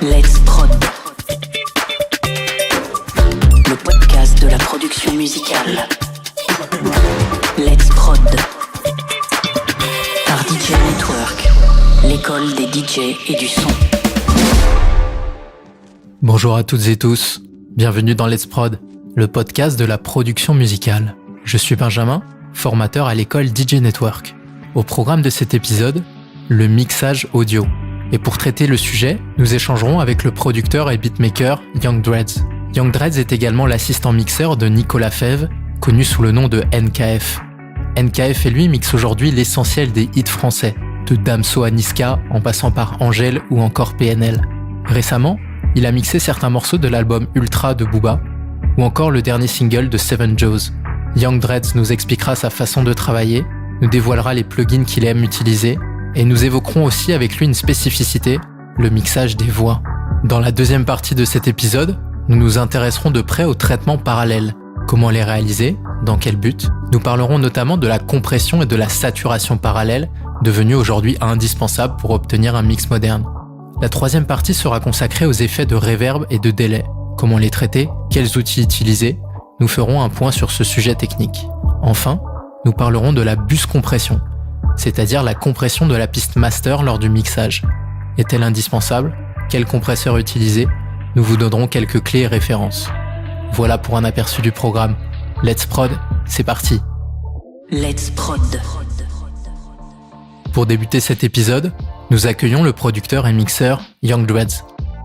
Let's Prod, le podcast de la production musicale. Let's Prod, par DJ Network, l'école des DJ et du son. Bonjour à toutes et tous, bienvenue dans Let's Prod, le podcast de la production musicale. Je suis Benjamin, formateur à l'école DJ Network. Au programme de cet épisode, le mixage audio. Et pour traiter le sujet, nous échangerons avec le producteur et beatmaker Young Dreads. Young Dreads est également l'assistant mixeur de Nicolas Fève, connu sous le nom de NKF. NKF et lui mixent aujourd'hui l'essentiel des hits français, de Damso à Niska, en passant par Angèle ou encore PNL. Récemment, il a mixé certains morceaux de l'album Ultra de Booba, ou encore le dernier single de Seven Joes. Young Dreads nous expliquera sa façon de travailler, nous dévoilera les plugins qu'il aime utiliser, et nous évoquerons aussi avec lui une spécificité, le mixage des voix. Dans la deuxième partie de cet épisode, nous nous intéresserons de près aux traitements parallèles. Comment les réaliser ? Dans quel but ? Nous parlerons notamment de la compression et de la saturation parallèle, devenues aujourd'hui indispensables pour obtenir un mix moderne. La troisième partie sera consacrée aux effets de reverb et de délai. Comment les traiter ? Quels outils utiliser ? Nous ferons un point sur ce sujet technique. Enfin, nous parlerons de la bus compression, c'est-à-dire la compression de la piste master lors du mixage. Est-elle indispensable ? Quel compresseur utiliser ? Nous vous donnerons quelques clés et références. Voilà pour un aperçu du programme. Let's Prod, c'est parti. Let's Prod. Pour débuter cet épisode, nous accueillons le producteur et mixeur Young Dreads.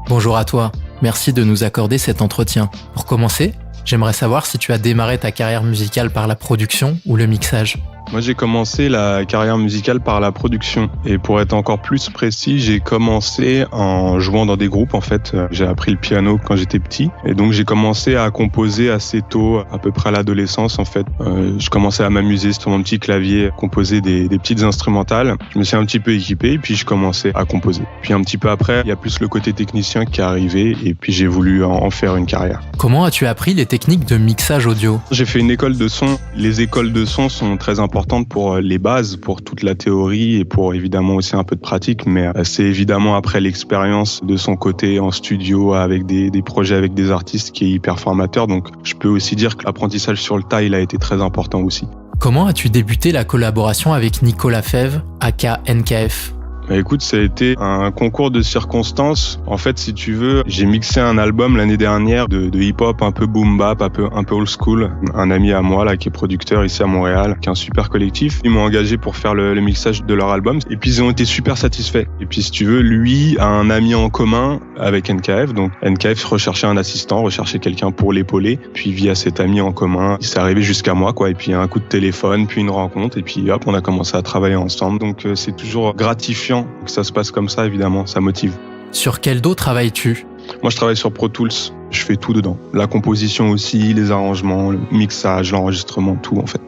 Bonjour à toi, merci de nous accorder cet entretien. Pour commencer, j'aimerais savoir si tu as démarré ta carrière musicale par la production ou le mixage. Moi, j'ai commencé la carrière musicale par la production. Et pour être encore plus précis, j'ai commencé en jouant dans des groupes, en fait. J'ai appris le piano quand j'étais petit. Et donc, j'ai commencé à composer assez tôt, à peu près à l'adolescence, en fait. Je commençais à m'amuser sur mon petit clavier, composer des petites instrumentales. Je me suis un petit peu équipé, et puis je commençais à composer. Puis un petit peu après, il y a plus le côté technicien qui est arrivé, et puis j'ai voulu en faire une carrière. Comment as-tu appris les techniques de mixage audio ? J'ai fait une école de son. Les écoles de son sont très importantes pour les bases, pour toute la théorie et pour évidemment aussi un peu de pratique, mais c'est évidemment après l'expérience de son côté en studio avec des projets avec des artistes qui est hyper formateur. Donc je peux aussi dire que l'apprentissage sur le tas, il a été très important aussi. Comment as-tu débuté la collaboration avec Nicolas Fève, aka NKF ? Écoute, ça a été un concours de circonstances. En fait, si tu veux, j'ai mixé un album l'année dernière de hip-hop un peu boom bap, un peu old school. Un ami à moi là qui est producteur ici à Montréal, qui est un super collectif. Ils m'ont engagé pour faire le mixage de leur album et puis ils ont été super satisfaits. Et puis si tu veux, lui a un ami en commun avec NKF. Donc NKF recherchait un assistant, recherchait quelqu'un pour l'épauler. Puis via cet ami en commun, il s'est arrivé jusqu'à moi quoi. Et puis un coup de téléphone, puis une rencontre et puis hop, on a commencé à travailler ensemble. Donc c'est toujours gratifiant que ça se passe comme ça, évidemment, ça motive. Sur quel dos travailles-tu ? Moi, je travaille sur Pro Tools. Je fais tout dedans. La composition aussi, les arrangements, le mixage, l'enregistrement, tout en fait.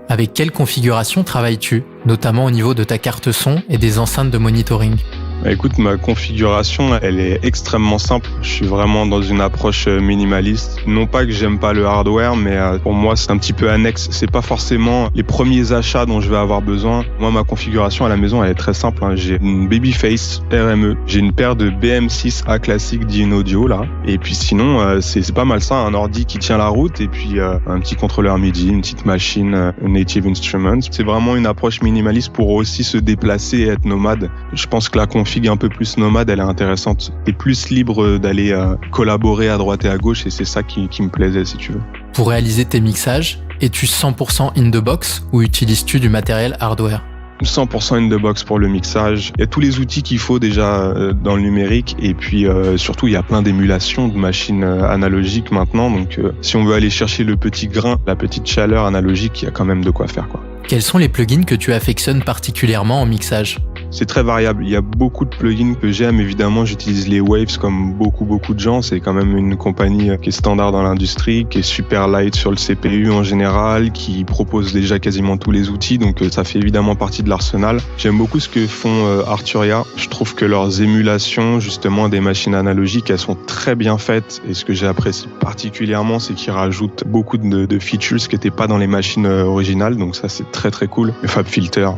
Avec quelle configuration travailles-tu, notamment au niveau de ta carte son et des enceintes de monitoring ? Écoute, ma configuration, elle est extrêmement simple. Je suis vraiment dans une approche minimaliste. Non pas que j'aime pas le hardware, mais pour moi, c'est un petit peu annexe. C'est pas forcément les premiers achats dont je vais avoir besoin. Moi, ma configuration à la maison, elle est très simple. J'ai une Babyface RME. J'ai une paire de BM6A classique d'InAudio, là. Et puis sinon, c'est pas mal ça. Un ordi qui tient la route et puis un petit contrôleur MIDI, une petite machine Native Instruments. C'est vraiment une approche minimaliste pour aussi se déplacer et être nomade. Je pense que la config un peu plus nomade, elle est intéressante. T'es plus libre d'aller collaborer à droite et à gauche et c'est ça qui me plaisait si tu veux. Pour réaliser tes mixages, es-tu 100% in the box ou utilises-tu du matériel hardware ? 100% in the box pour le mixage. Il y a tous les outils qu'il faut déjà dans le numérique et puis surtout il y a plein d'émulations de machines analogiques maintenant. Donc si on veut aller chercher le petit grain, la petite chaleur analogique, il y a quand même de quoi faire quoi. Quels sont les plugins que tu affectionnes particulièrement en mixage ? C'est très variable. Il y a beaucoup de plugins que j'aime. Évidemment, j'utilise les Waves comme beaucoup de gens. C'est quand même une compagnie qui est standard dans l'industrie, qui est super light sur le CPU en général, qui propose déjà quasiment tous les outils. Donc, ça fait évidemment partie de l'arsenal. J'aime beaucoup ce que font Arturia. Je trouve que leurs émulations, justement, des machines analogiques, elles sont très bien faites. Et ce que j'apprécie particulièrement, c'est qu'ils rajoutent beaucoup de features qui n'étaient pas dans les machines originales. Donc, ça, c'est très, très cool. Le FabFilter,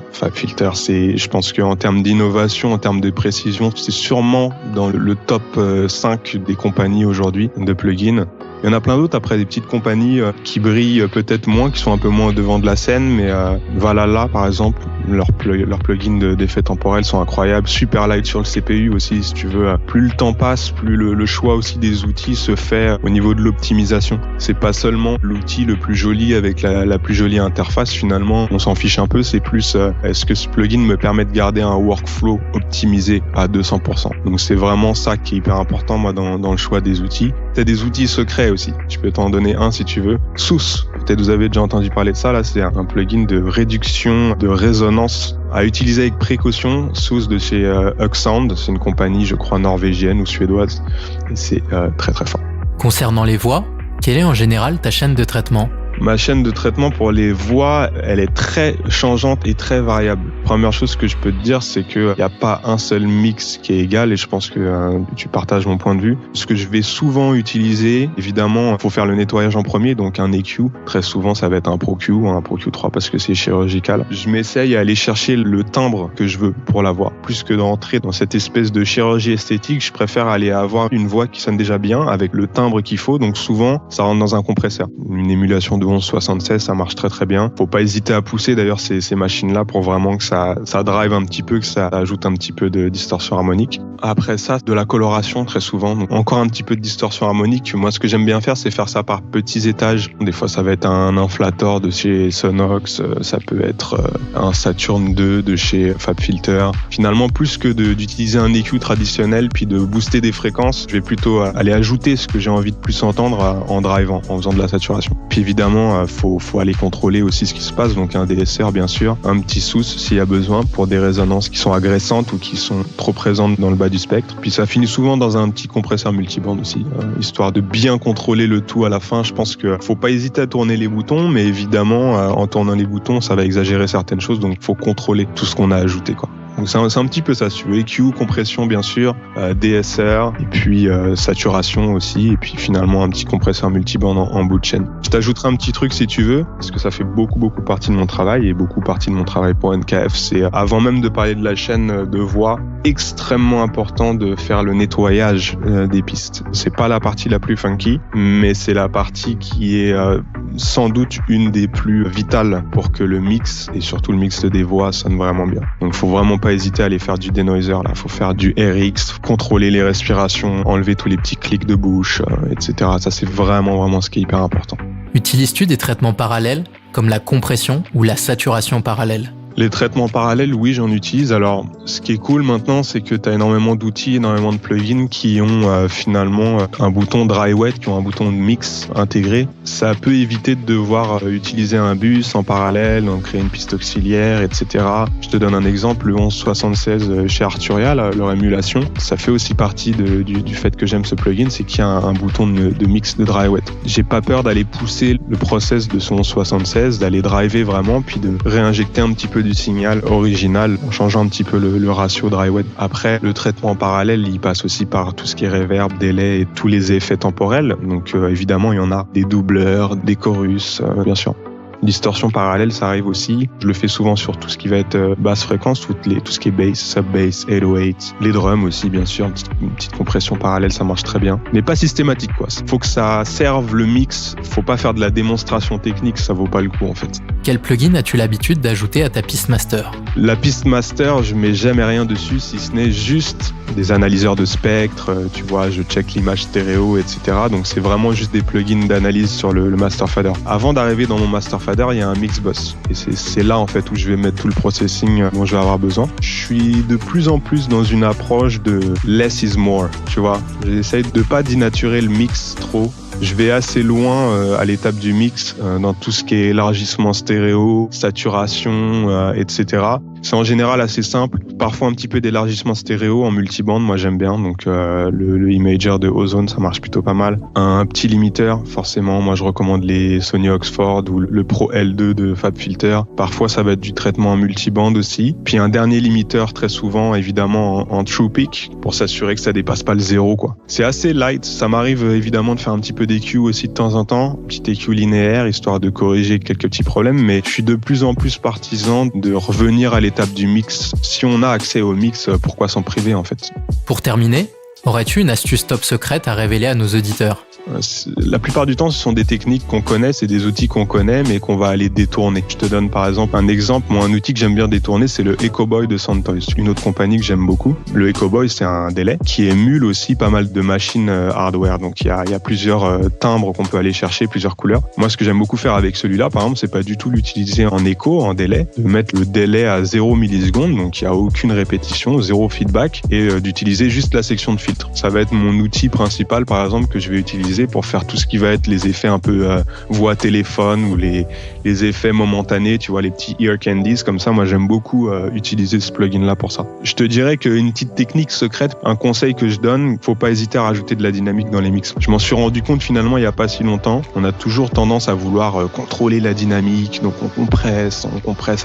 c'est, je pense qu'en termes d'innovation, en termes de précision, c'est sûrement dans le top 5 des compagnies aujourd'hui de plugins. Il y en a plein d'autres, après des petites compagnies qui brillent peut-être moins, qui sont un peu moins au devant de la scène, mais Valhalla par exemple, leurs plugins d'effets temporels sont incroyables. Superlight sur le CPU aussi, si tu veux. Plus le temps passe, plus le choix aussi des outils se fait au niveau de l'optimisation. C'est pas seulement l'outil le plus joli avec la plus jolie interface, finalement, on s'en fiche un peu, c'est plus est-ce que ce plugin me permet de garder un workflow optimisé à 200%. Donc c'est vraiment ça qui est hyper important, moi, dans le choix des outils. T'as des outils secrets aussi. Je peux t'en donner un si tu veux. Soos. Peut-être vous avez déjà entendu parler de ça. Là, c'est un plugin de réduction de résonance à utiliser avec précaution. Soos de chez Hug Sound. C'est une compagnie, je crois, norvégienne ou suédoise. Et c'est très très fort. Concernant les voix, quelle est en général ta chaîne de traitement ? Ma chaîne de traitement pour les voix, elle est très changeante et très variable. Première chose que je peux te dire, c'est qu'il n'y a pas un seul mix qui est égal et je pense que tu partages mon point de vue. Ce que je vais souvent utiliser, évidemment, il faut faire le nettoyage en premier, donc un EQ. Très souvent, ça va être un Pro Q ou un Pro Q3 parce que c'est chirurgical. Je m'essaye à aller chercher le timbre que je veux pour la voix. Plus que d'entrer dans cette espèce de chirurgie esthétique, je préfère aller avoir une voix qui sonne déjà bien avec le timbre qu'il faut. Donc souvent, ça rentre dans un compresseur. Une émulation de 1176, ça marche très très bien. Faut pas hésiter à pousser d'ailleurs ces machines-là pour vraiment que ça drive un petit peu, que ça ajoute un petit peu de distorsion harmonique. Après ça, de la coloration très souvent. Donc encore un petit peu de distorsion harmonique. Moi, ce que j'aime bien faire, c'est faire ça par petits étages. Des fois, ça va être un inflator de chez Sonox, ça peut être un Saturn 2 de chez FabFilter. Finalement, plus que d'utiliser un EQ traditionnel puis de booster des fréquences, je vais plutôt aller ajouter ce que j'ai envie de plus entendre en drivant, en faisant de la saturation. Puis évidemment, faut aller contrôler aussi ce qui se passe, donc un DSR bien sûr, un petit Soos s'il y a besoin pour des résonances qui sont agressantes ou qui sont trop présentes dans le bas du spectre. Puis ça finit souvent dans un petit compresseur multiband aussi, histoire de bien contrôler le tout à la fin. Je pense qu'il faut pas hésiter à tourner les boutons, mais évidemment en tournant les boutons ça va exagérer certaines choses, donc faut contrôler tout ce qu'on a ajouté quoi. Donc c'est un petit peu ça, si tu veux. EQ, compression bien sûr, DSR, et puis saturation aussi, et puis finalement un petit compresseur multiband en bout de chaîne. Je t'ajouterai un petit truc si tu veux, parce que ça fait beaucoup partie de mon travail, et beaucoup partie de mon travail pour NKF. C'est, avant même de parler de la chaîne de voix, extrêmement important de faire le nettoyage des pistes. C'est pas la partie la plus funky, mais c'est la partie qui est sans doute une des plus vitales pour que le mix, et surtout le mix des voix, sonne vraiment bien. Donc faut vraiment pas hésiter à aller faire du denoiser là, faut faire du RX, contrôler les respirations, enlever tous les petits clics de bouche, etc. Ça c'est vraiment ce qui est hyper important. Utilises-tu des traitements parallèles comme la compression ou la saturation parallèle ? Les traitements parallèles, oui, j'en utilise. Alors, ce qui est cool maintenant, c'est que tu as énormément d'outils, énormément de plugins qui ont finalement un bouton dry wet, qui ont un bouton de mix intégré. Ça peut éviter de devoir utiliser un bus en parallèle, donc créer une piste auxiliaire, etc. Je te donne un exemple, le 1176 chez Arturia, leur émulation. Ça fait aussi partie du fait que j'aime ce plugin, c'est qu'il y a un bouton de mix de dry wet. J'ai pas peur d'aller pousser le process de ce 1176, d'aller driver vraiment, puis de réinjecter un petit peu du signal original en changeant un petit peu le ratio dry wet. Après, le traitement parallèle, il passe aussi par tout ce qui est reverb, délai et tous les effets temporels. Donc évidemment, il y en a des doubleurs, des chorus, bien sûr. Distorsion parallèle, ça arrive aussi. Je le fais souvent sur tout ce qui va être basse fréquence, tout ce qui est bass, sub-bass, 808. Les drums aussi, bien sûr. Une petite compression parallèle, ça marche très bien. Mais pas systématique, quoi. Faut que ça serve le mix. Faut pas faire de la démonstration technique, ça vaut pas le coup, en fait. Quel plugin as-tu l'habitude d'ajouter à ta piste master ? La piste master, je mets jamais rien dessus, si ce n'est juste des analyseurs de spectre. Tu vois, je check l'image stéréo, etc. Donc c'est vraiment juste des plugins d'analyse sur le master fader. Avant d'arriver dans mon master fader, il y a un mix bus. Et c'est là, en fait, où je vais mettre tout le processing dont je vais avoir besoin. Je suis de plus en plus dans une approche de less is more, tu vois. J'essaye de pas dénaturer le mix trop. Je vais assez loin à l'étape du mix, dans tout ce qui est élargissement stéréo, saturation, etc. C'est en général assez simple. Parfois un petit peu d'élargissement stéréo en multiband, moi j'aime bien. Donc le Imager de Ozone, ça marche plutôt pas mal. Un petit limiteur, forcément, moi je recommande les Sony Oxford ou le Pro L2 de FabFilter. Parfois ça va être du traitement en multiband aussi. Puis un dernier limiteur, très souvent évidemment en true peak, pour s'assurer que ça dépasse pas le zéro, quoi. C'est assez light. Ça m'arrive évidemment de faire un petit peu d'EQ aussi de temps en temps, petit EQ linéaire, histoire de corriger quelques petits problèmes, mais je suis de plus en plus partisan de revenir à l'étape du mix. Si on a accès au mix, pourquoi s'en priver en fait? Pour terminer, aurais-tu une astuce top secrète à révéler à nos auditeurs? La plupart du temps, ce sont des techniques qu'on connaît, c'est des outils qu'on connaît, mais qu'on va aller détourner. Je te donne par exemple un exemple. Moi, un outil que j'aime bien détourner, c'est le EchoBoy de Soundtoys, une autre compagnie que j'aime beaucoup. Le EchoBoy, c'est un délai qui émule aussi pas mal de machines hardware. Donc, il y a plusieurs timbres qu'on peut aller chercher, plusieurs couleurs. Moi, ce que j'aime beaucoup faire avec celui-là, par exemple, c'est pas du tout l'utiliser en écho, en délai, de mettre le délai à 0 millisecondes, donc il n'y a aucune répétition, 0 feedback, et d'utiliser juste la section de filtre. Ça va être mon outil principal, par exemple, que je vais utiliser pour faire tout ce qui va être les effets un peu voix téléphone ou les effets momentanés, tu vois, les petits ear candies. Comme ça, moi, j'aime beaucoup utiliser ce plugin-là pour ça. Je te dirais qu'une petite technique secrète, un conseil que je donne, faut pas hésiter à rajouter de la dynamique dans les mix. Je m'en suis rendu compte finalement il y a pas si longtemps. On a toujours tendance à vouloir contrôler la dynamique, donc on compresse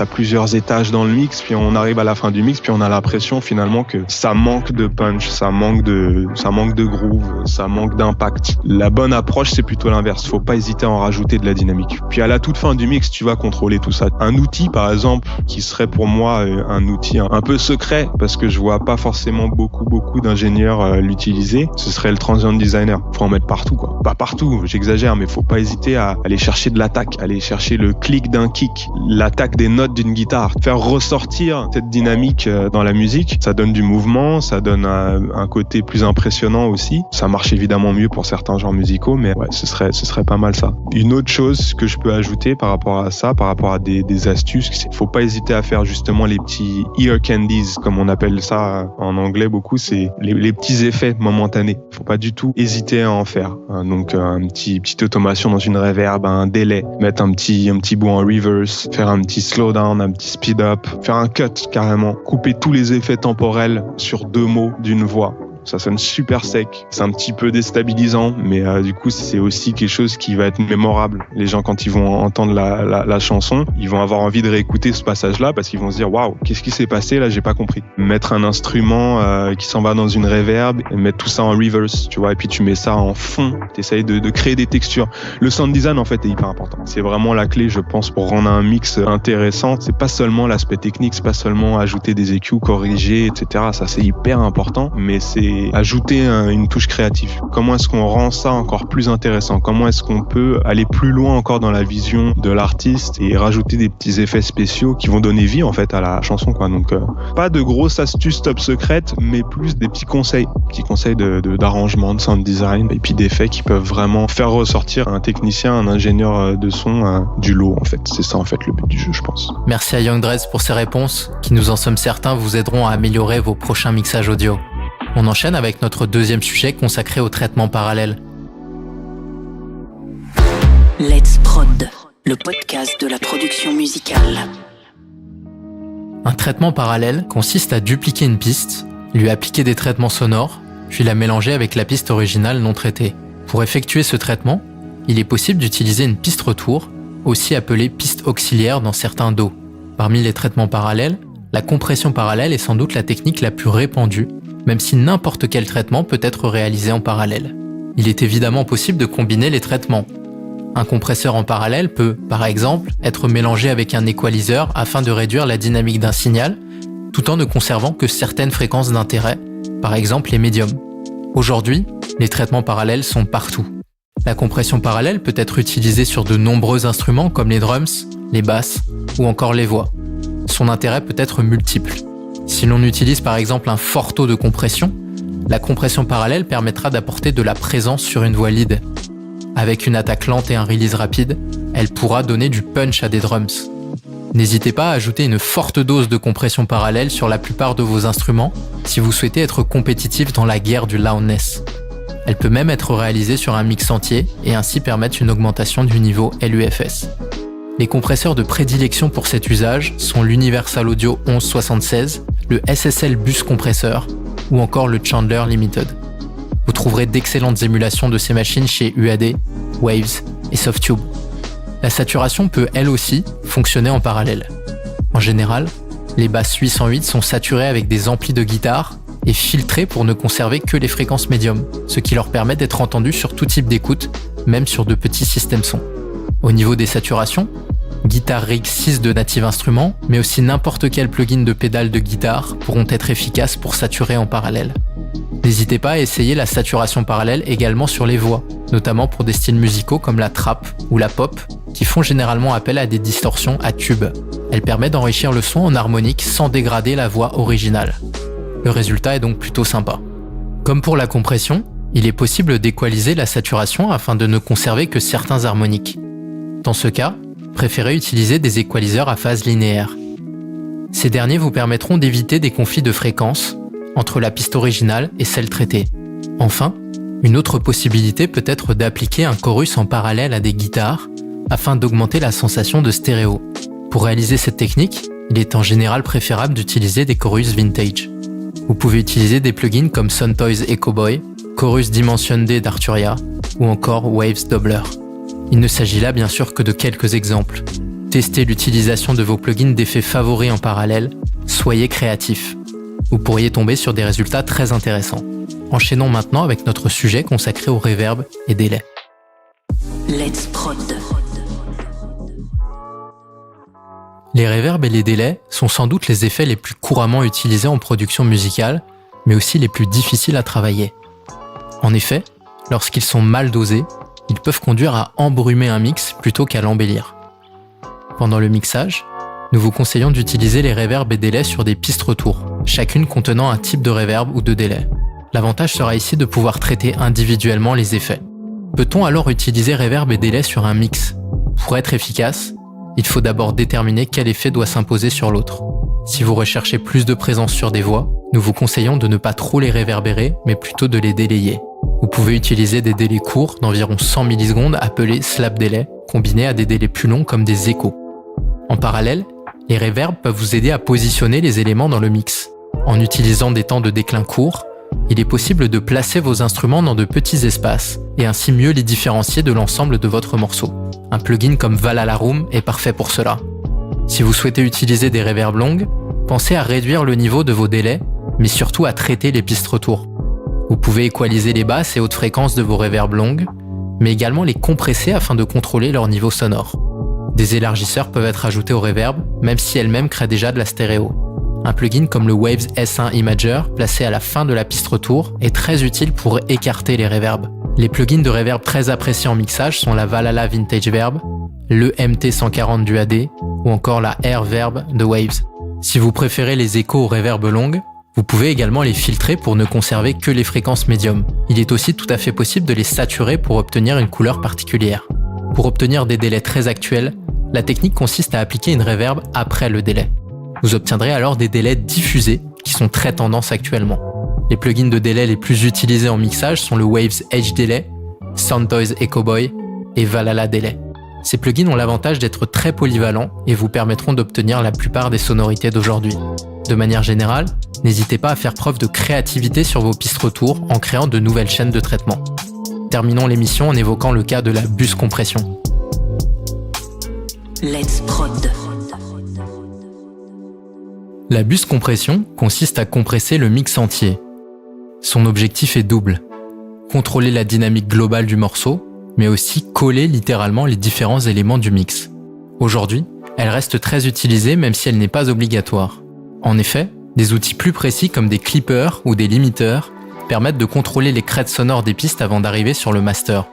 à plusieurs étages dans le mix, puis on arrive à la fin du mix, puis on a l'impression finalement que ça manque de punch, ça manque de groove, ça manque d'impact. La bonne approche, c'est plutôt l'inverse. Faut pas hésiter à en rajouter de la dynamique. Puis à la toute fin du mix, tu vas contrôler tout ça. Un outil, par exemple, qui serait pour moi un outil un peu secret, parce que je vois pas forcément beaucoup d'ingénieurs l'utiliser, ce serait le Transient Designer. Faut en mettre partout, quoi. Pas partout, j'exagère, mais faut pas hésiter à aller chercher de l'attaque, aller chercher le clic d'un kick, l'attaque des notes d'une guitare, faire ressortir cette dynamique dans la musique. Ça donne du mouvement, ça donne un côté plus impressionnant aussi. Ça marche évidemment mieux pour certains genres musicaux, mais ouais, ce serait pas mal ça. Une autre chose que je peux ajouter par rapport à ça, par rapport à des astuces, c'est qu'il faut pas hésiter à faire justement les petits ear candies, comme on appelle ça en anglais beaucoup, c'est les petits effets momentanés. Faut pas du tout hésiter à en faire. Donc une petite automation dans une reverb, un délai, mettre un petit bout en reverse, faire un petit slowdown, un petit speed up, faire un cut carrément, couper tous les effets temporels sur 2 mots d'une voix. Ça sonne super sec, c'est un petit peu déstabilisant, mais du coup c'est aussi quelque chose qui va être mémorable. Les gens, quand ils vont entendre la chanson, ils vont avoir envie de réécouter ce passage-là parce qu'ils vont se dire waouh, qu'est-ce qui s'est passé là, j'ai pas compris. Mettre un instrument qui s'en va dans une reverb et mettre tout ça en reverse, tu vois, et puis tu mets ça en fond, t'essayes de créer des textures. Le sound design en fait est hyper important. C'est vraiment la clé, je pense, pour rendre un mix intéressant. C'est pas seulement l'aspect technique, c'est pas seulement ajouter des EQ, corriger, etc. Ça c'est hyper important, mais c'est ajouter une touche créative. Comment est-ce qu'on rend ça encore plus intéressant? Comment est-ce qu'on peut aller plus loin encore dans la vision de l'artiste et rajouter des petits effets spéciaux qui vont donner vie en fait à la chanson, quoi. Donc pas de grosses astuces top secrètes, mais plus des petits conseils d'arrangement, de sound design et puis d'effets qui peuvent vraiment faire ressortir un technicien, un ingénieur de son du lot en fait. C'est ça en fait le but du jeu, je pense. Merci à Young Dress pour ces réponses qui, nous en sommes certains, vous aideront à améliorer vos prochains mixages audio. On enchaîne avec notre deuxième sujet consacré au traitement parallèle. Let's Prod, le podcast de la production musicale. Un traitement parallèle consiste à dupliquer une piste, lui appliquer des traitements sonores, puis la mélanger avec la piste originale non traitée. Pour effectuer ce traitement, il est possible d'utiliser une piste retour, aussi appelée piste auxiliaire dans certains DAW. Parmi les traitements parallèles, la compression parallèle est sans doute la technique la plus répandue, même si n'importe quel traitement peut être réalisé en parallèle. Il est évidemment possible de combiner les traitements. Un compresseur en parallèle peut, par exemple, être mélangé avec un équaliseur afin de réduire la dynamique d'un signal, tout en ne conservant que certaines fréquences d'intérêt, par exemple les médiums. Aujourd'hui, les traitements parallèles sont partout. La compression parallèle peut être utilisée sur de nombreux instruments comme les drums, les basses ou encore les voix. Son intérêt peut être multiple. Si l'on utilise par exemple un fort taux de compression, la compression parallèle permettra d'apporter de la présence sur une voix lead. Avec une attaque lente et un release rapide, elle pourra donner du punch à des drums. N'hésitez pas à ajouter une forte dose de compression parallèle sur la plupart de vos instruments si vous souhaitez être compétitif dans la guerre du loudness. Elle peut même être réalisée sur un mix entier et ainsi permettre une augmentation du niveau LUFS. Les compresseurs de prédilection pour cet usage sont l'Universal Audio 1176, le SSL Bus Compresseur ou encore le Chandler Limited. Vous trouverez d'excellentes émulations de ces machines chez UAD, Waves et Softube. La saturation peut elle aussi fonctionner en parallèle. En général, les basses 808 sont saturées avec des amplis de guitare et filtrées pour ne conserver que les fréquences médium, ce qui leur permet d'être entendus sur tout type d'écoute, même sur de petits systèmes son. Au niveau des saturations, Guitar Rig 6 de Native Instruments, mais aussi n'importe quel plugin de pédale de guitare pourront être efficaces pour saturer en parallèle. N'hésitez pas à essayer la saturation parallèle également sur les voix, notamment pour des styles musicaux comme la trap ou la pop, qui font généralement appel à des distorsions à tube. Elle permet d'enrichir le son en harmonique sans dégrader la voix originale. Le résultat est donc plutôt sympa. Comme pour la compression, il est possible d'équaliser la saturation afin de ne conserver que certains harmoniques. Dans ce cas, préférez utiliser des équaliseurs à phase linéaire. Ces derniers vous permettront d'éviter des conflits de fréquences entre la piste originale et celle traitée. Enfin, une autre possibilité peut être d'appliquer un chorus en parallèle à des guitares afin d'augmenter la sensation de stéréo. Pour réaliser cette technique, il est en général préférable d'utiliser des chorus vintage. Vous pouvez utiliser des plugins comme Soundtoys Echo Boy, Chorus Dimension D d'Arturia ou encore Waves Doubler. Il ne s'agit là bien sûr que de quelques exemples. Testez l'utilisation de vos plugins d'effets favoris en parallèle, soyez créatifs. Vous pourriez tomber sur des résultats très intéressants. Enchaînons maintenant avec notre sujet consacré au reverb et délai. Let's Prod. Les reverbs et les délais sont sans doute les effets les plus couramment utilisés en production musicale, mais aussi les plus difficiles à travailler. En effet, lorsqu'ils sont mal dosés, ils peuvent conduire à embrumer un mix plutôt qu'à l'embellir. Pendant le mixage, nous vous conseillons d'utiliser les reverbs et délais sur des pistes retours, chacune contenant un type de reverb ou de délai. L'avantage sera ici de pouvoir traiter individuellement les effets. Peut-on alors utiliser reverb et délai sur un mix ? Pour être efficace, il faut d'abord déterminer quel effet doit s'imposer sur l'autre. Si vous recherchez plus de présence sur des voix, nous vous conseillons de ne pas trop les réverbérer, mais plutôt de les délayer. Vous pouvez utiliser des délais courts d'environ 100 millisecondes appelés slap delay, combinés à des délais plus longs comme des échos. En parallèle, les reverbs peuvent vous aider à positionner les éléments dans le mix. En utilisant des temps de déclin courts, il est possible de placer vos instruments dans de petits espaces et ainsi mieux les différencier de l'ensemble de votre morceau. Un plugin comme Valhalla Room est parfait pour cela. Si vous souhaitez utiliser des reverbs longues, pensez à réduire le niveau de vos délais, mais surtout à traiter les pistes retour. Vous pouvez équaliser les basses et hautes fréquences de vos reverbs longues, mais également les compresser afin de contrôler leur niveau sonore. Des élargisseurs peuvent être ajoutés aux reverbs, même si elles-mêmes créent déjà de la stéréo. Un plugin comme le Waves S1 Imager, placé à la fin de la piste retour, est très utile pour écarter les reverbs. Les plugins de reverb très appréciés en mixage sont la Valhalla Vintage Verb, le MT140 du AD ou encore la Air Verb de Waves. Si vous préférez les échos aux reverbs longues, vous pouvez également les filtrer pour ne conserver que les fréquences médium. Il est aussi tout à fait possible de les saturer pour obtenir une couleur particulière. Pour obtenir des délais très actuels, la technique consiste à appliquer une reverb après le délai. Vous obtiendrez alors des délais diffusés qui sont très tendance actuellement. Les plugins de délai les plus utilisés en mixage sont le Waves Edge Delay, Soundtoys Echo Boy et Valhalla Delay. Ces plugins ont l'avantage d'être très polyvalents et vous permettront d'obtenir la plupart des sonorités d'aujourd'hui. De manière générale, n'hésitez pas à faire preuve de créativité sur vos pistes retour en créant de nouvelles chaînes de traitement. Terminons l'émission en évoquant le cas de la bus compression. Let's Prod. La bus compression consiste à compresser le mix entier. Son objectif est double. Contrôler la dynamique globale du morceau, mais aussi coller littéralement les différents éléments du mix. Aujourd'hui, elle reste très utilisée même si elle n'est pas obligatoire. En effet, des outils plus précis comme des clippers ou des limiteurs permettent de contrôler les crêtes sonores des pistes avant d'arriver sur le master.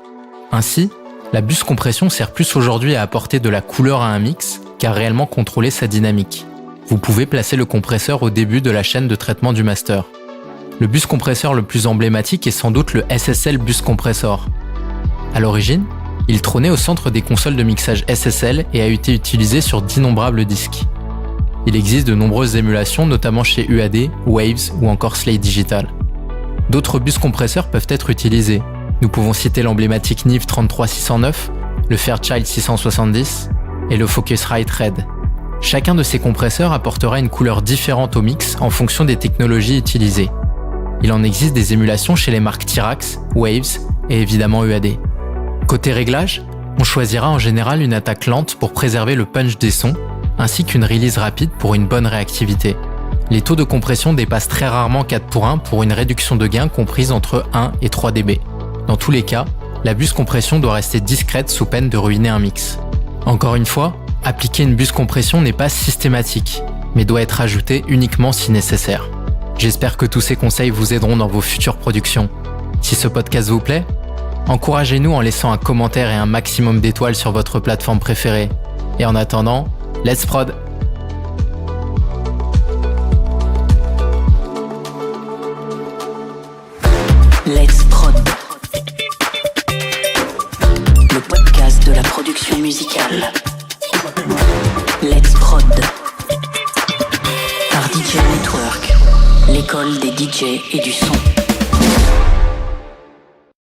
Ainsi, la bus compression sert plus aujourd'hui à apporter de la couleur à un mix qu'à réellement contrôler sa dynamique. Vous pouvez placer le compresseur au début de la chaîne de traitement du master. Le bus compresseur le plus emblématique est sans doute le SSL Bus Compressor. À l'origine, il trônait au centre des consoles de mixage SSL et a été utilisé sur d'innombrables disques. Il existe de nombreuses émulations, notamment chez UAD, Waves ou encore Slate Digital. D'autres bus compresseurs peuvent être utilisés. Nous pouvons citer l'emblématique Neve 33609, le Fairchild 670 et le Focusrite Red. Chacun de ces compresseurs apportera une couleur différente au mix en fonction des technologies utilisées. Il en existe des émulations chez les marques Tirax, Waves et évidemment UAD. Côté réglage, on choisira en général une attaque lente pour préserver le punch des sons, ainsi qu'une release rapide pour une bonne réactivité. Les taux de compression dépassent très rarement 4:1 pour une réduction de gain comprise entre 1 et 3 dB. Dans tous les cas, la bus compression doit rester discrète sous peine de ruiner un mix. Encore une fois, appliquer une bus compression n'est pas systématique, mais doit être ajouté uniquement si nécessaire. J'espère que tous ces conseils vous aideront dans vos futures productions. Si ce podcast vous plaît, encouragez-nous en laissant un commentaire et un maximum d'étoiles sur votre plateforme préférée. Et en attendant, let's prod! Let's Prod, le podcast de la production musicale. Let's Prod, par DJ Network, l'école des DJ et du son.